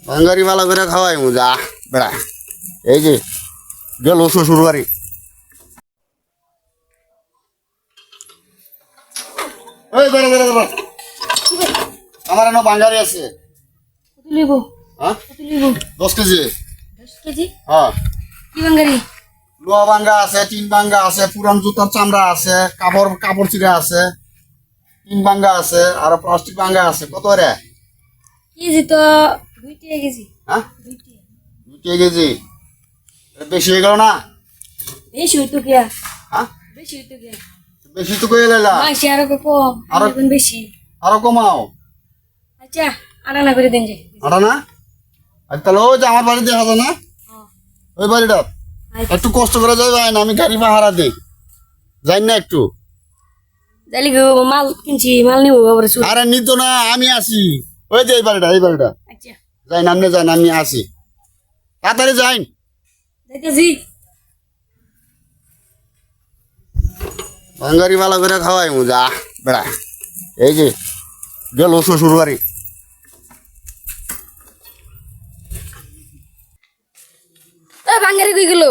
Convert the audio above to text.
বাঙ্গারি ভালো করে খাওয়াই যা বেড়া। এই যে গেল শ্বশুর বাড়ি। এই বেড়া বেড়া বেড়া, আমার এনে বাঙ্গারি আছে। কত লিব? হ্যাঁ, কত লিব? 10 কেজি। 10 কেজি? হ্যাঁ, কি বাঙ্গারি? লোহা ভাঙ্গা আছে, টিন ভাঙ্গা আছে, পুরান জুতার চামড়া আছে, কাপড় কাপড় চিরা আছে, টিন ভাঙ্গা আছে, আর প্লাস্টিক ভাঙ্গা আছে। কত রে? কেজি তো 2 টাকা কেজি। হ্যাঁ, 2 টাকা। 2 কেজি। এটা বেশি হয়ে গেল না? বেশি হইতো কিয়া? হ্যাঁ, বেশি হইতো কিয়া? বেশি তো কয়ে লাইলা। মাসে আরো কম, আরো- এখন বেশি। আরো কমাও। আচ্ছা, আনা করে দেন যে। আটা না? আর তাহলে ওই যে আমার বাড়ি দেখা যায় না, হ্যাঁ। ওই বাড়িটা আচ্ছা। একটু কষ্ট করে যাই না, আমি গাড়ি ভাড়া দিই, যাই না একটু। জালি গো মাল কিনছি, মাল নিব আবার শুন। আরে নিত না, আমি আসি। ওই যে এই বাড়িটা, এই বাড়িটা আচ্ছা। যাই না, আপনি যাই না, আমি আসি, তাড়াতাড়ি যাই। যাইতেছি। বাঙ্গারি ভালো করে খাওয়াই যা বেড়া। এই যে গেল শ্বশুর বাড়ি। বাঙ্গারি কই গেল?